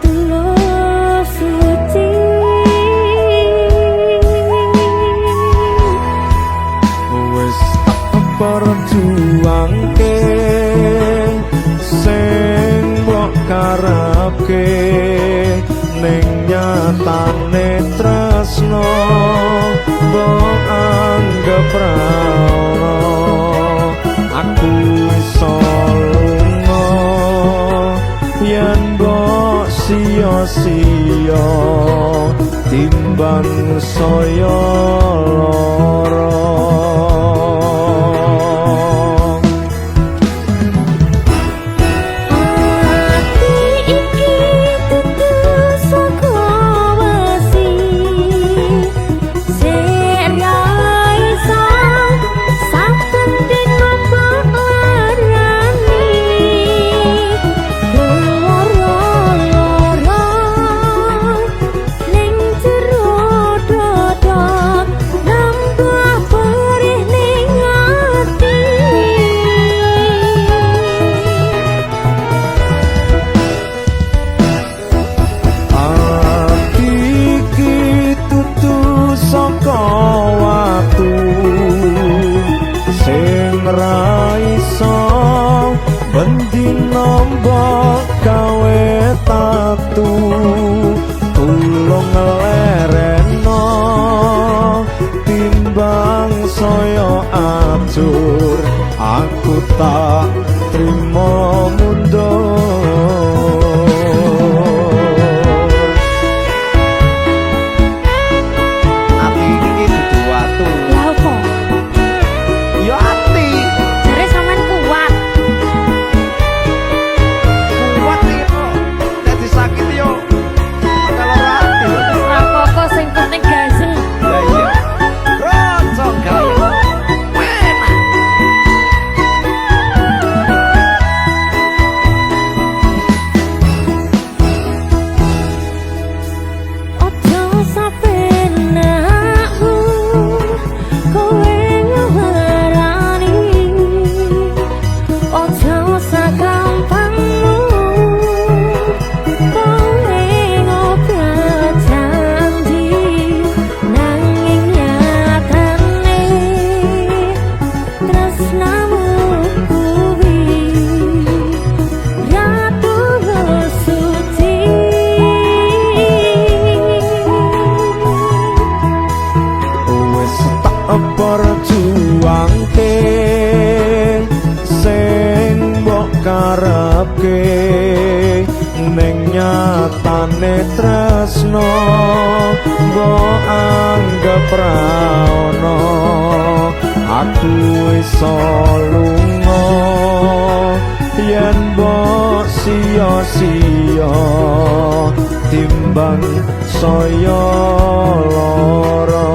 tulus suci wis tak perjuangke sing mbok karepke ning nyatane tresno mbok anggap ra ono aku iso lunga yen mbok sia-sia timbang saya lara. Tulung lereno timbang saya ajur aku tak trimo mundur. Ati iki dudu watu. Lah opo? Ya ati. Jare sampean kuat. Kuat iki. Nek disakit yo. Kalau ati. Apa-apa sing penting gazel. Ya iya. Roco gaya. Enak. Ojo sampeyan aku kowe ngelarani ojo sagampangmu kowe ngobrol janji nanging nyatane tresnamu kuwi ratu suci. Wis tak perjuangke sing mbok karepke ning nyatane tresno mbok anggap ra ono aku iso lunga yen mbok sia-sia timbang saya lara.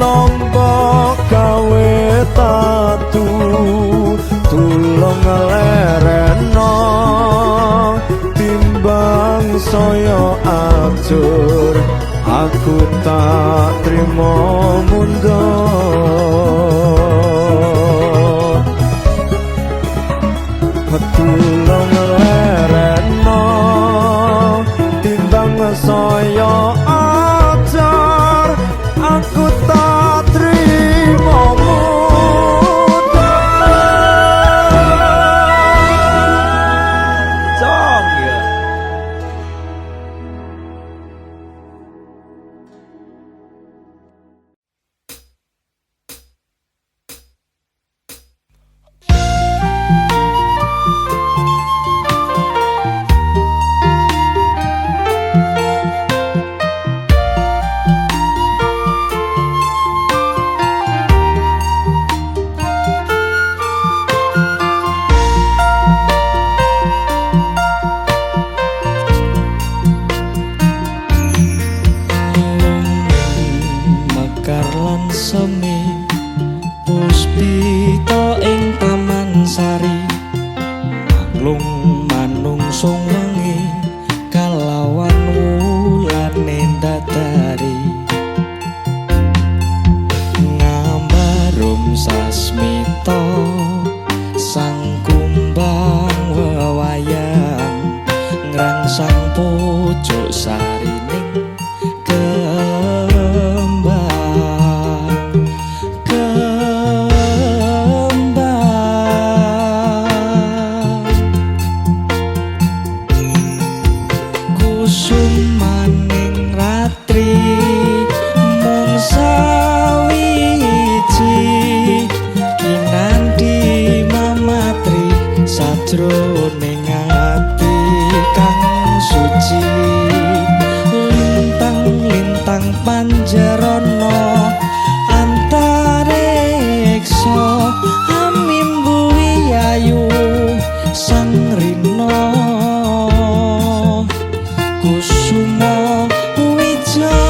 Nombok gawe tatu tulung lereno timbang saya ajur aku tak trimo mundur. Tulung lereno timbang saya ajar aku tak trimo mundur. Cong ya. lung manungsung wengi kalawan wulane ndadari ngambarum sasmita sang kumbang wewayang ngrangsang pucuk sarining kusumaning ratri mung sawiji kinanti mamatri sajroning ati kang suci lintang-lintang panjarana antariksa amimbuhi ayu sang rina kusuma wijaya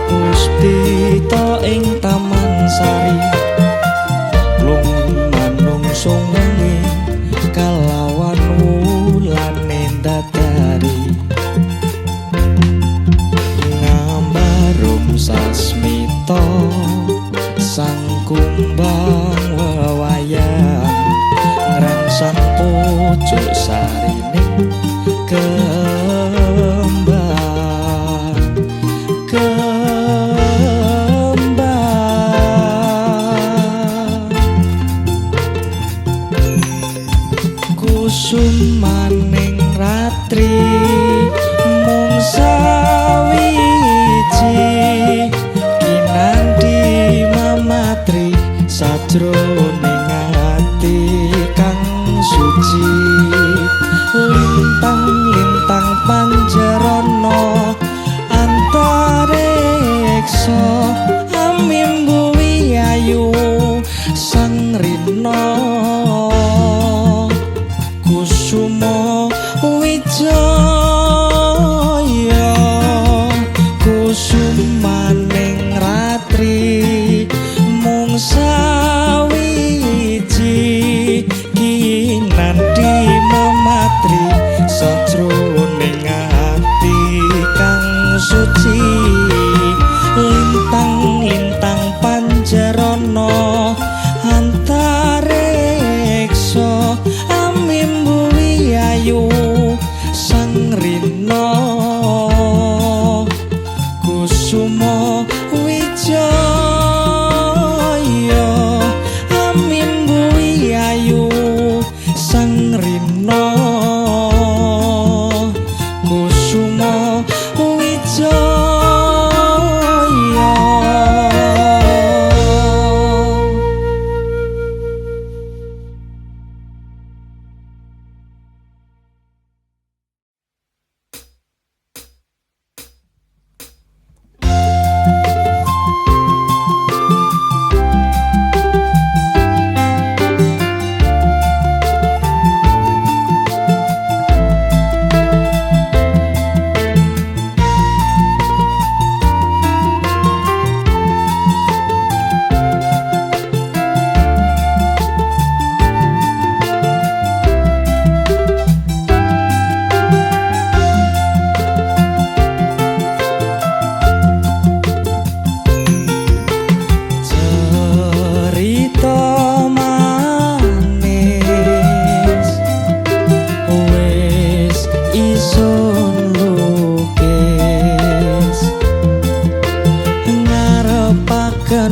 puspita ing taman sari lung manungsung wengi kalawan wulane ndadari ngambarum sasmita sang kumbang wewayang ngrangsang pucuk sarining kusumaning ratri mung sawiji kinanti mamatri sajroning ati kang suci lintang-lintang panjarana antariksa amimbuhi ayu sang rina kusuma wijaya kusumaning ratri mung sawiji kinanti mamatri sajroning ati kang suci lintang-lintang panjarana antariksa amimbuhi ayu sang rina kusuma wijaya amimbuhi ayu sang rina kusuma wijaya kan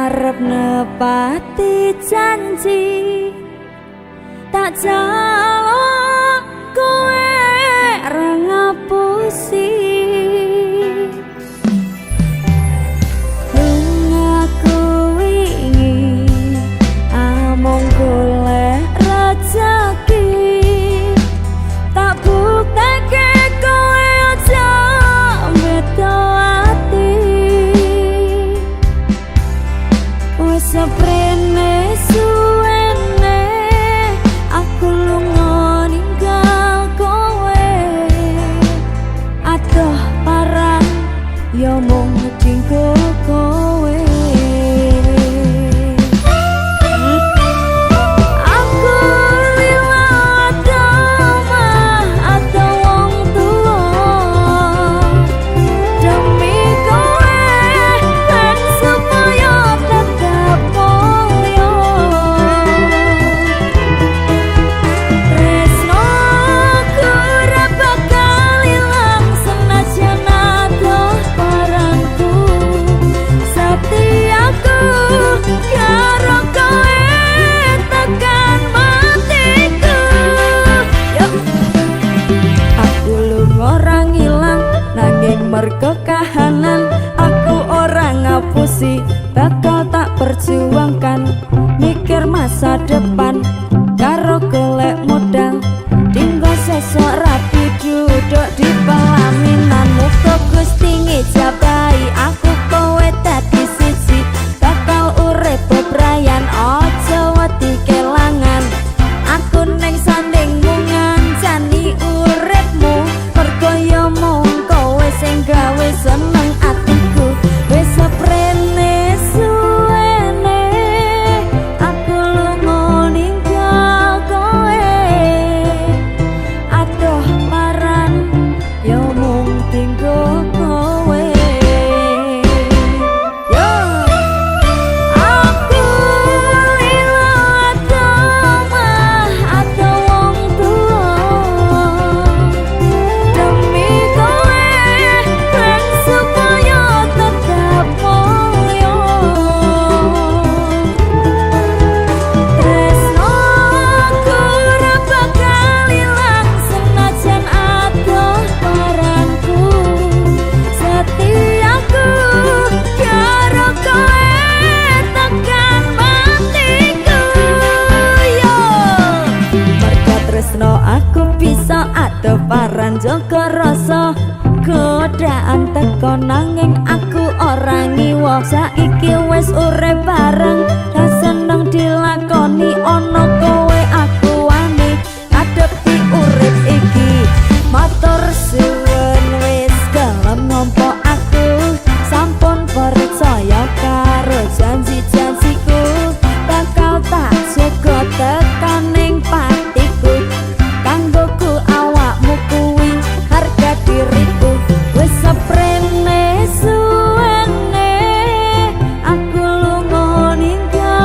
arep nepati janji tak jaluk kowe ra ngapusi lungaku wingi amung golek rejeki tak bukteke kowe aja beda ati wis seprene suwene aku lunga ninggal kowe adoh parang ya mung dinggo kowe aku liwat omah atau wong tuwa demi kowe ben supaya tetap mulya tresnoku ora bakal ilang senajan adoh parangku setiaku karo kowe tekan matiku Yup. Aku lunga ora ngilang nanging merga kahanan aku ora ngapusi bakal tak perjuangkan mikir masa depan karo golek modal dinggo sesuk rapi duduk di pelaminan muga Gusti ngejabahi aku kowe dadi siji bakal urip bebrayan aja wedi kelangan aku ning sandingmu ngancani uripmu mergo ya mung kowe sing gawe seneng atiku wis seprene suwene aku lunga ninggal kowe adoh paran ya mung tinggo kowe yo aku liwat omah atau wong tuwa demi kowe ben supaya tetap mulya tresnoku ora bakal ilang senajan adoh parangku setiaku karo kowe tekan matiku yo merga tresno aku bisa adoh paran jaga rasa godaan teko nanging aku ora ngiwa saiki wis urip bareng dan seneng dilakoni ana kowe aku wani ngadepi urip iki matur suwun wis gelem nampa aku sampun percaya karo janji-janjiku bakal tak jaga tekaning patiku kanggoku awakmu kuwi harga diriku wis seprene suwene aku lunga ninggal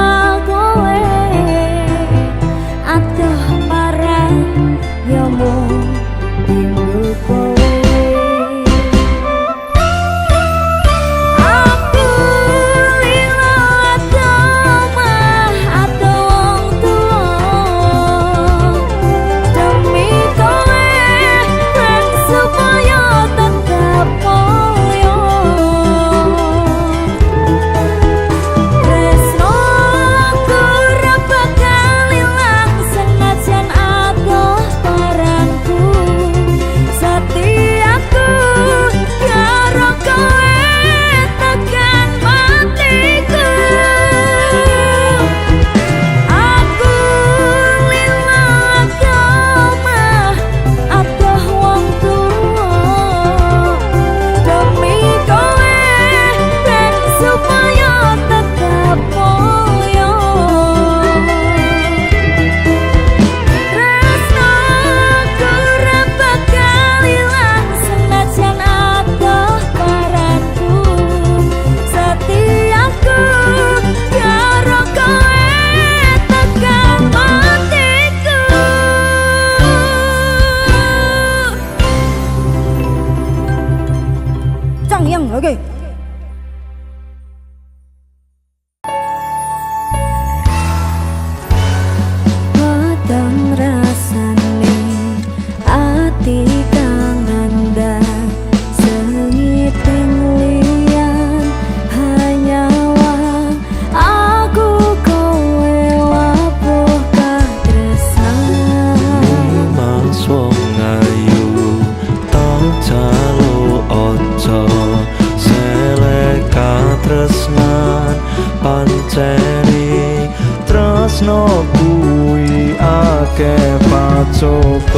akeh pacoban.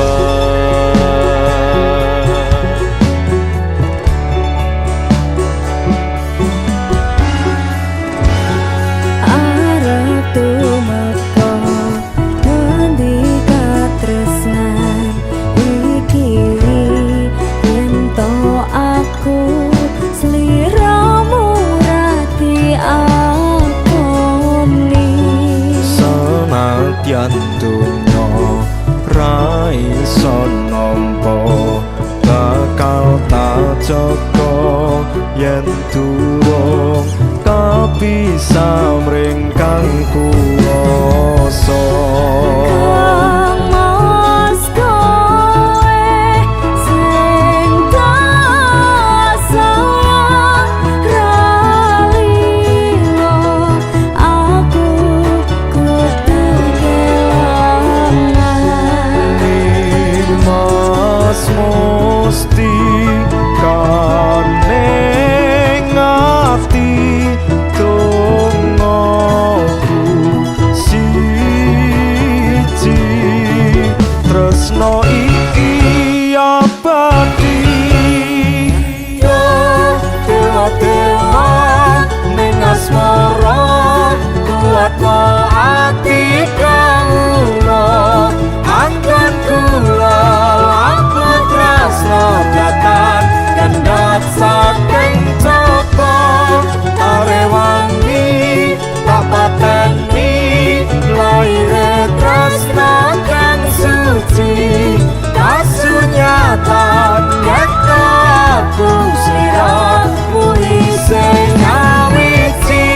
Arep tumeka ngendika tresnan iki yen to aku sliramu rati akoni Senadyan donya ra iso nampa bakal tak jaga yen durung kapisah mring kang kuwasa. Mas kowe sing tak sayang ralilo aku kudu kelangan Mas musti kaneng ati tunggu siji tresno iki abadi dewa ning asmara kuatno ati kawula angkan kula aku tresno datan kendhat saking coba arewangi tak pateni laire tresno kang suci kasunyatan yen aku sliramu isih nyawiji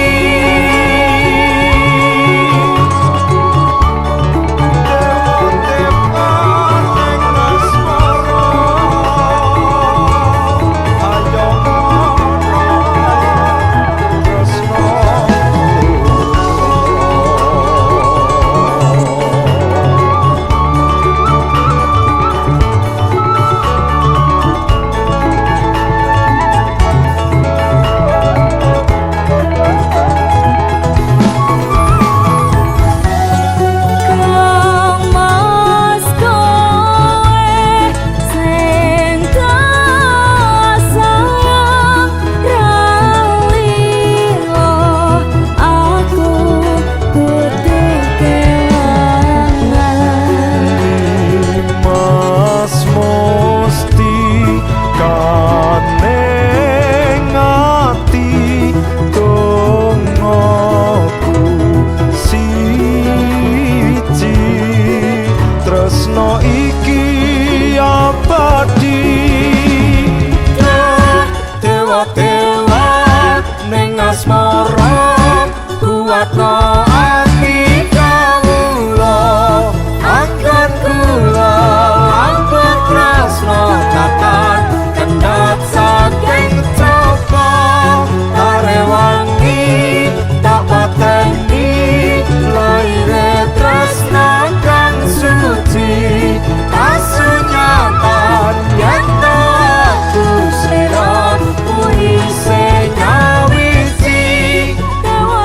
Mas kowe sing tak sayang ralilo aku kudu kelangan Mas musti kaneng ati tunggu siji tresno iki abadi dewa ning asmara kuatno ati kawula angkan kula aku tresno datan kendhat saking coba arewangi tak pateni laire tresno kang suci kasunyatan yen aku sliramu isih nyawiji dewa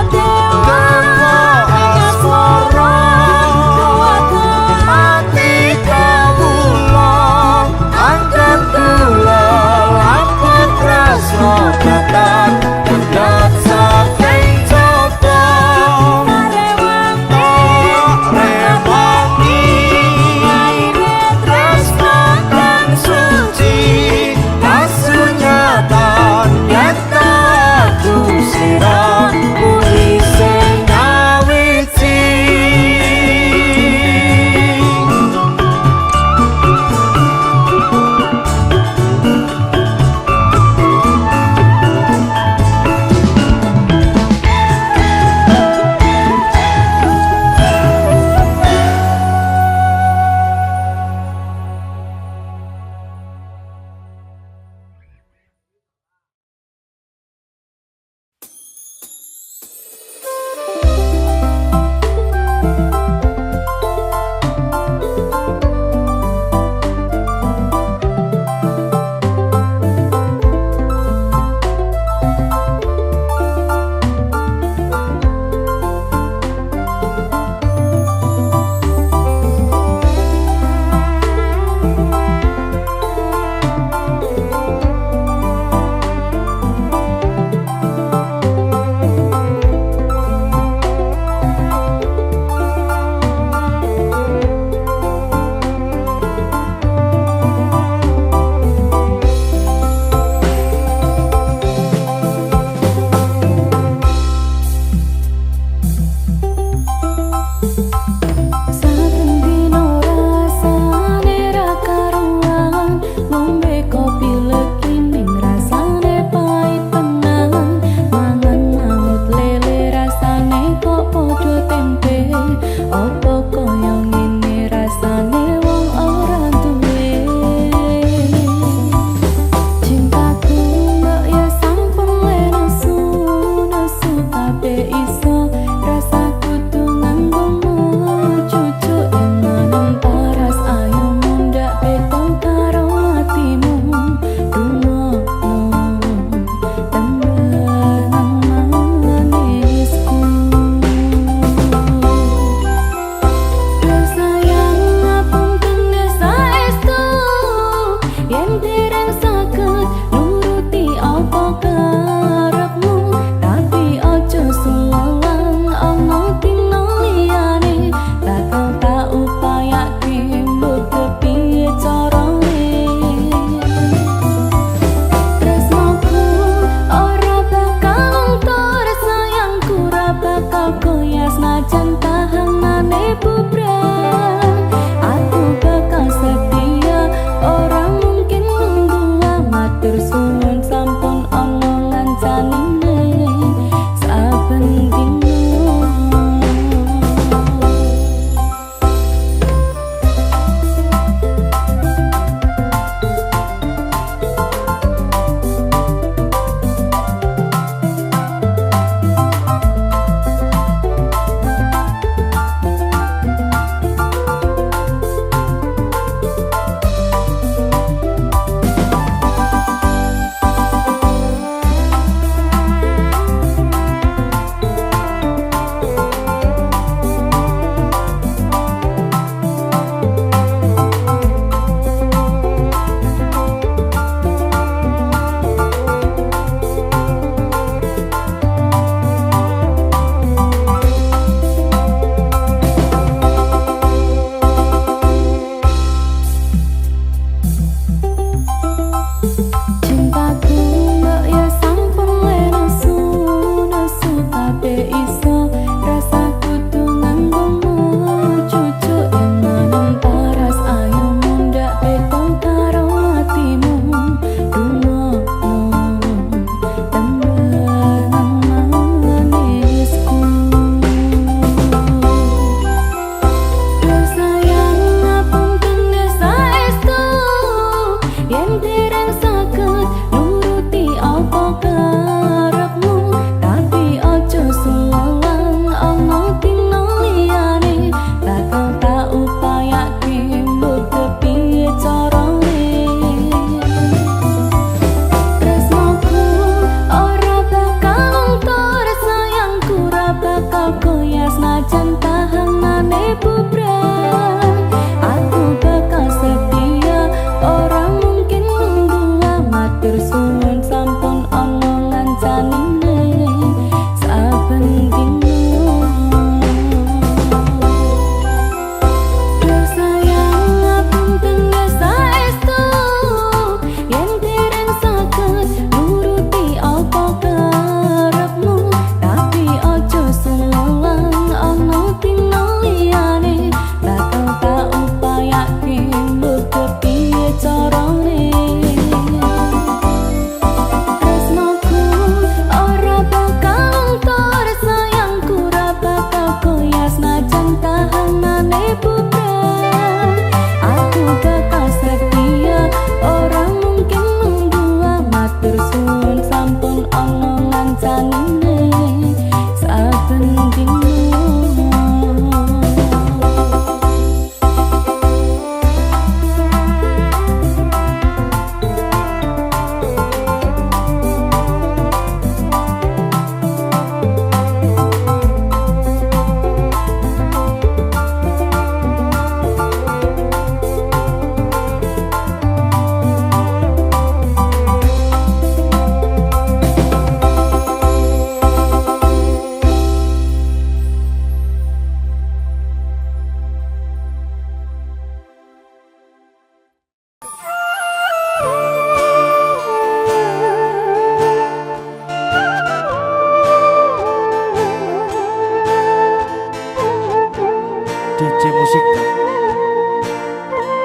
DJ musik.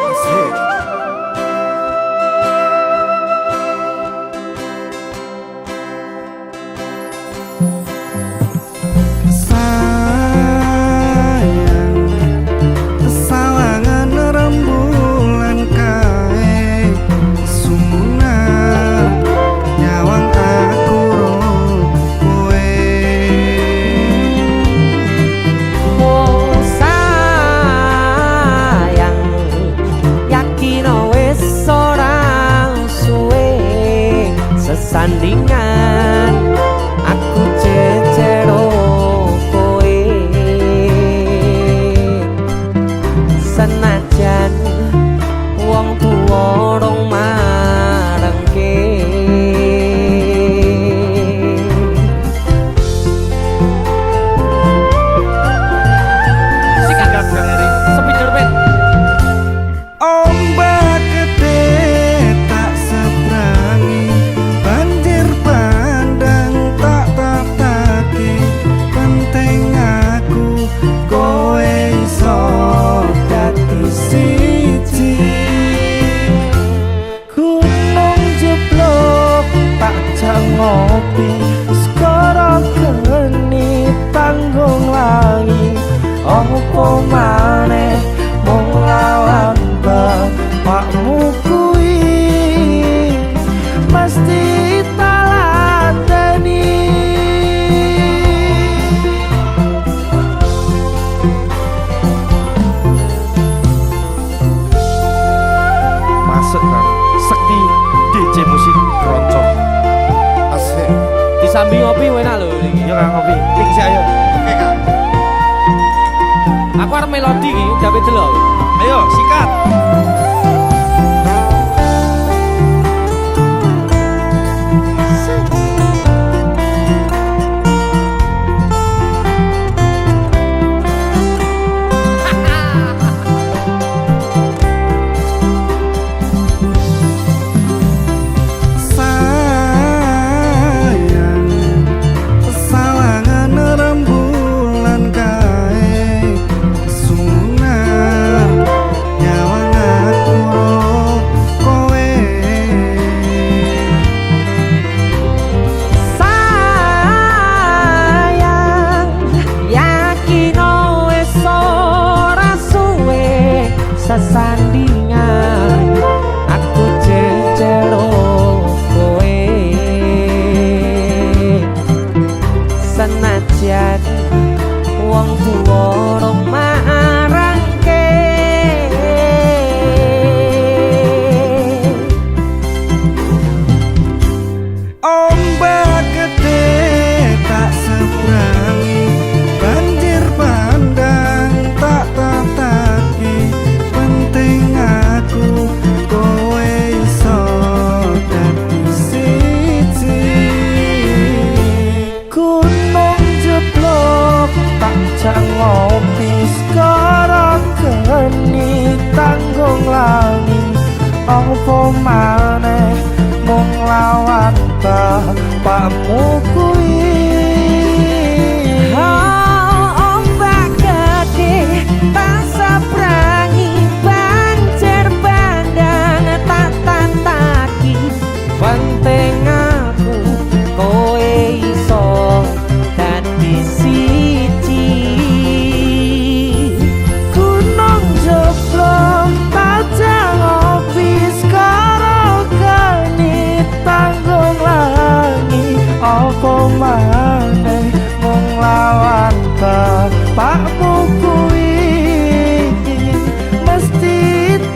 Asik. Sawangan rembulan kae sumuna nyawang aku ro kowe Oh sayang, yakin wis ora suwe sesandingan aku jejero kowe senajan wong tuwa rong marengke. Sikat galeri. Speaker band. ombak gede tak seberangi banjir bandang tak tataki penting aku kowe iso dadi siji gunung jeblok tak ngopi sekarang geni tanggung lagi opo maneh mung lawan bapakmu kuwi mesti taladeni. Masuk kan. Sekti DJ musik keroncong. Asik. Disambi ngopi enak lho iki. Ya Kang Kopi. Ping sik ayo. Oke Kak. Aku arep melodi iki, gawe delok. Ayo sikat. Sayang sawangan rembulan kae sunar nyawang aku ro kowe Sayang, yakin wis ora suwe sesandingan aku jejero kowe senajan wong tuwa rong marangke. ombak gede tak seberangi banjir bandang tak tataki penting aku kowe iso dadi siji gunung jeblok tak ngopi sekarang geni tanggung lani opo maneh mung lawan bapakmu kuwi. Ombak gede tak sabrangi banjir bandang tak tantaki penting aku kowe iso dadi siji Gunung jeblok tajam ngopi sekarang geni tanggung lani opo maneh mung lawan bapakmu kuwi mesti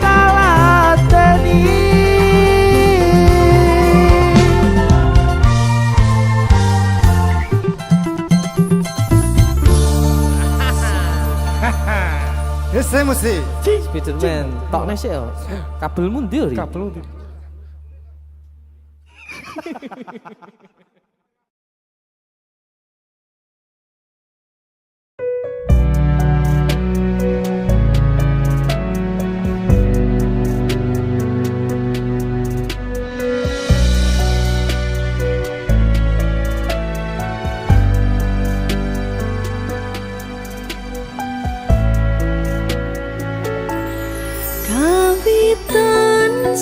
taladeni. Ese musik Spiderman tokne sik yo kabelmu ndi yo Ri? Kabel.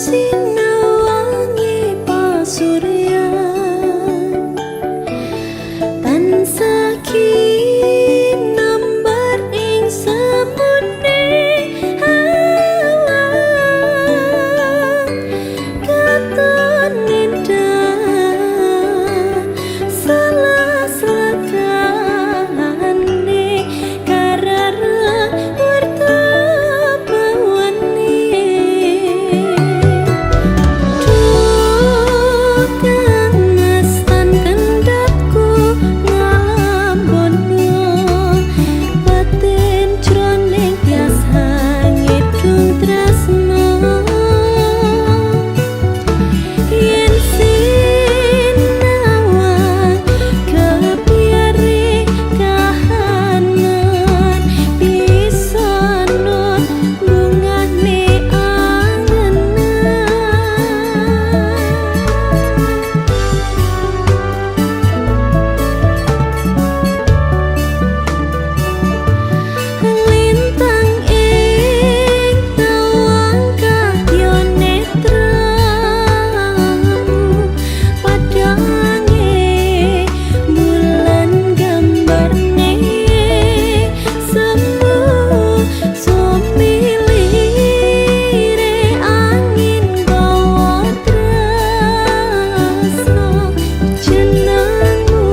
sinawangi pasuryan tansah kinambar ing semune awan katon indah salah-salahane karara wartapawane duh kangestan kendapku ngalambono batin jroning biasa ngidung tresno yen sinawang kepiare kahanan bisa not bungane angenan lintang ing tawang kadya netramu padange bulan gambarne semu sumilire angin gawa tresno jenengmu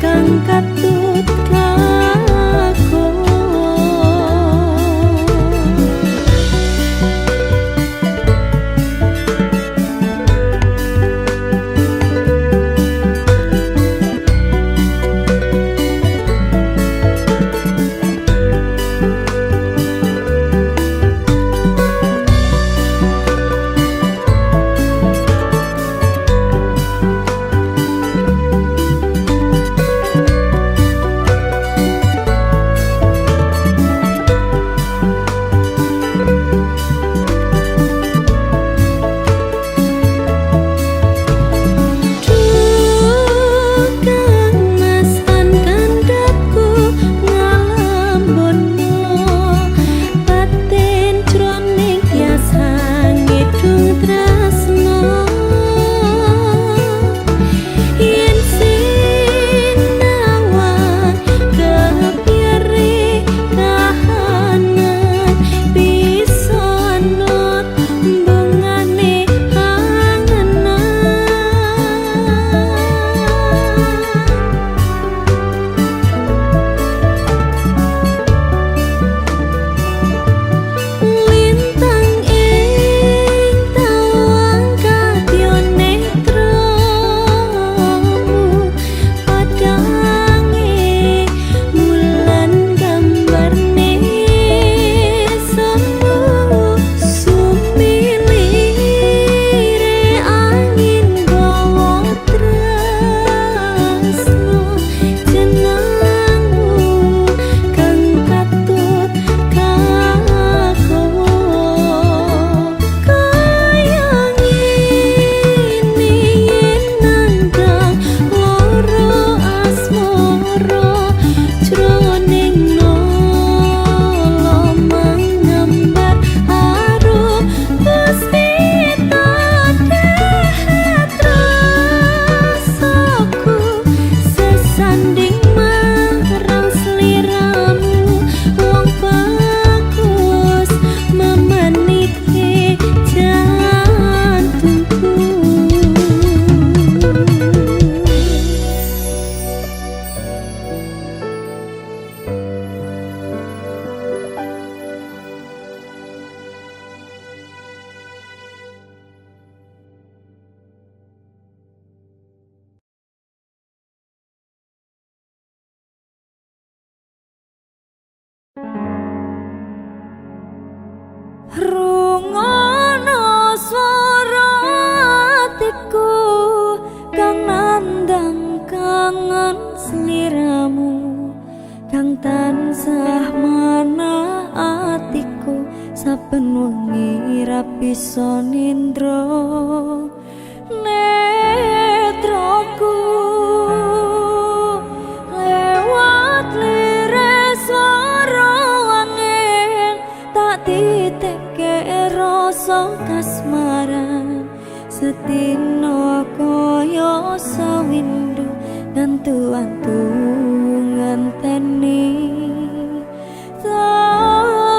kang katut kakon kangestan kandapku ngalambono batin jroning biasa ngidung tresno yen sinawang kepiare kahanan bisa not bungane angenan lintang ing tawang kadya netramu padange bulan gambarne semu sumilire angin gawa tresno jenengmu kang katut kakon kaya ngene yen nandang loro asmara jroning nolo mangambar harum puspita rasaku sesanding marang sliramu wong bagus memenike jantungku. Rungono swara atiku kang nandang kangen sliramu kang tansah manah atiku saben wengi ra bisa nindra netraku lewat liris swara angin tak titipke rasa Setino koyo sawindu ngantu-antu ngenteni tekamu.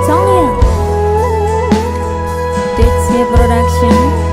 Songnya DJ Production.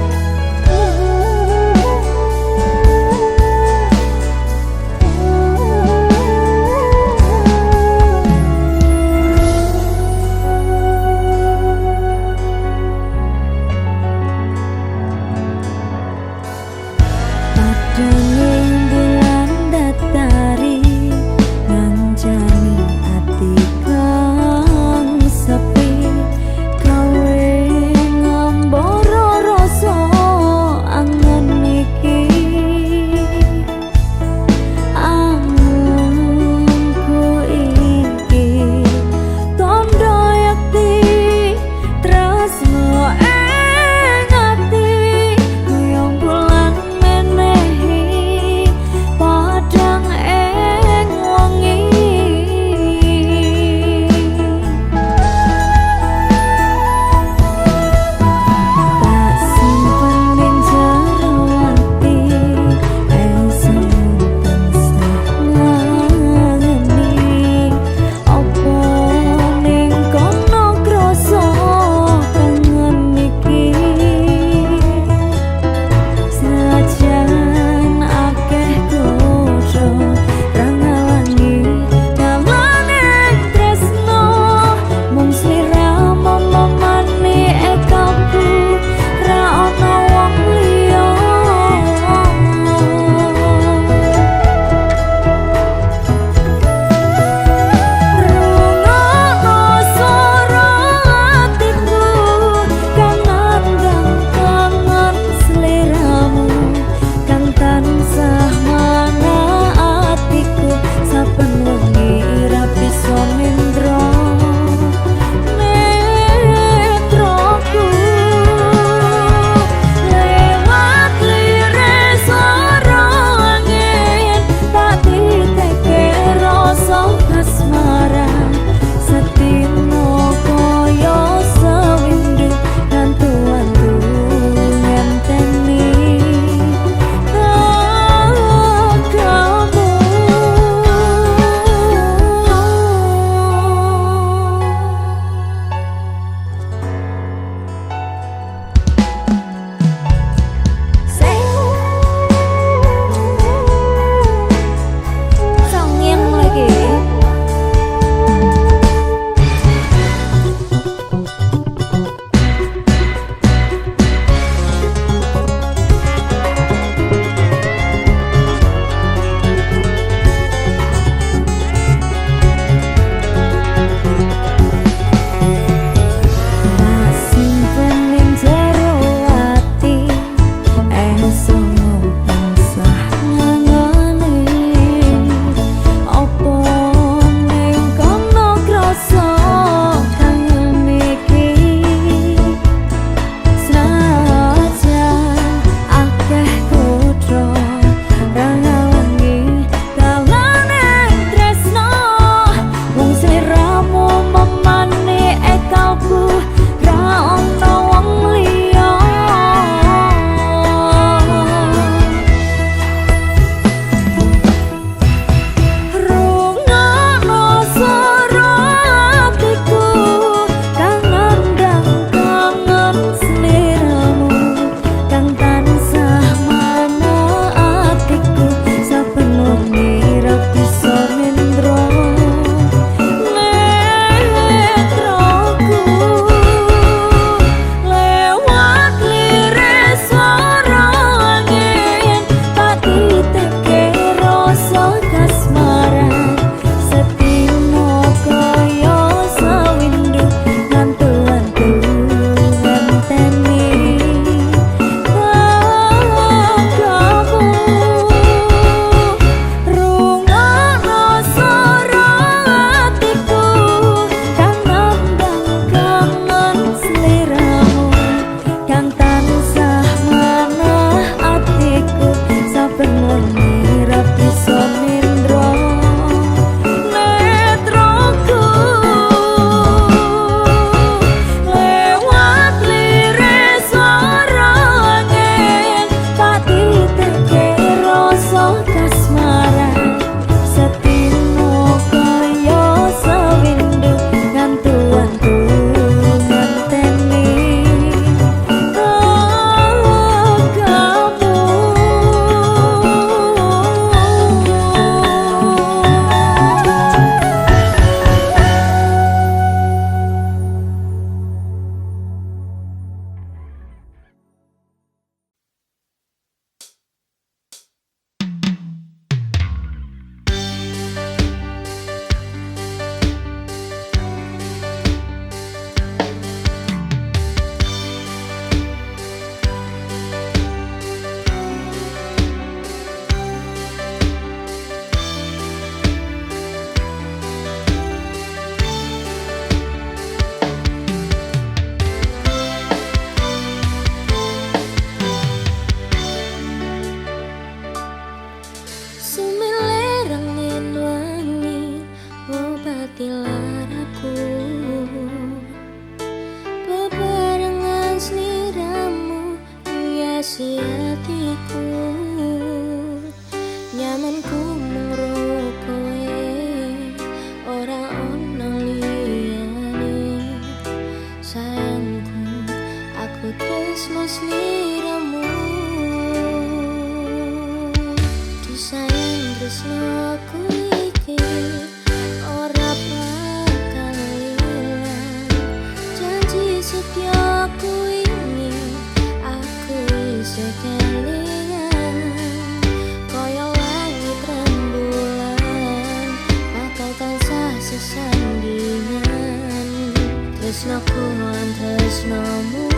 tresnoku lan tresnomu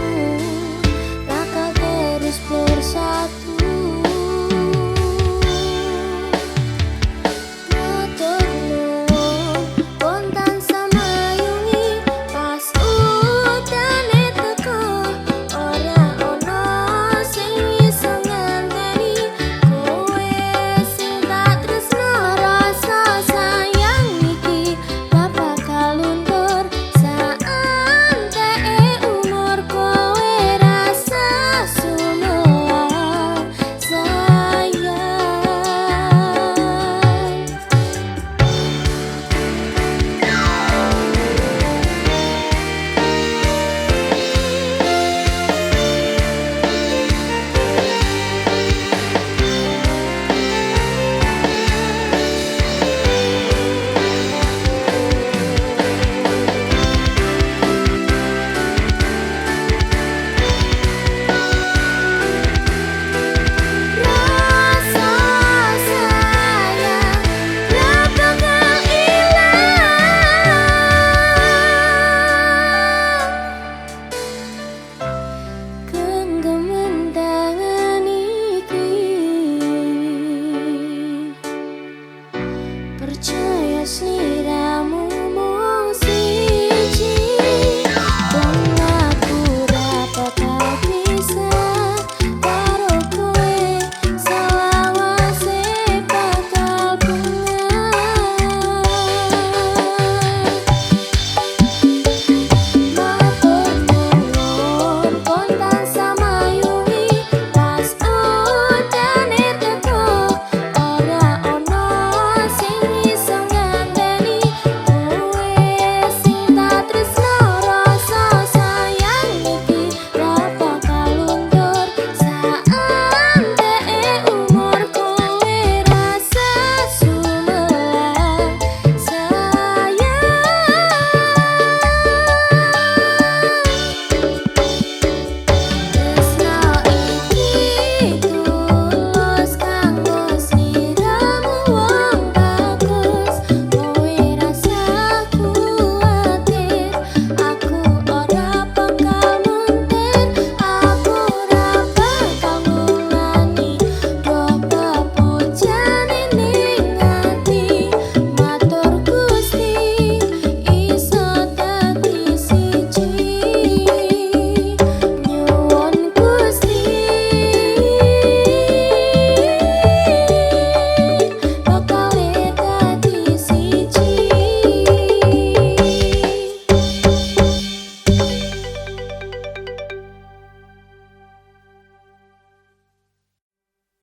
bakal terus bersatu.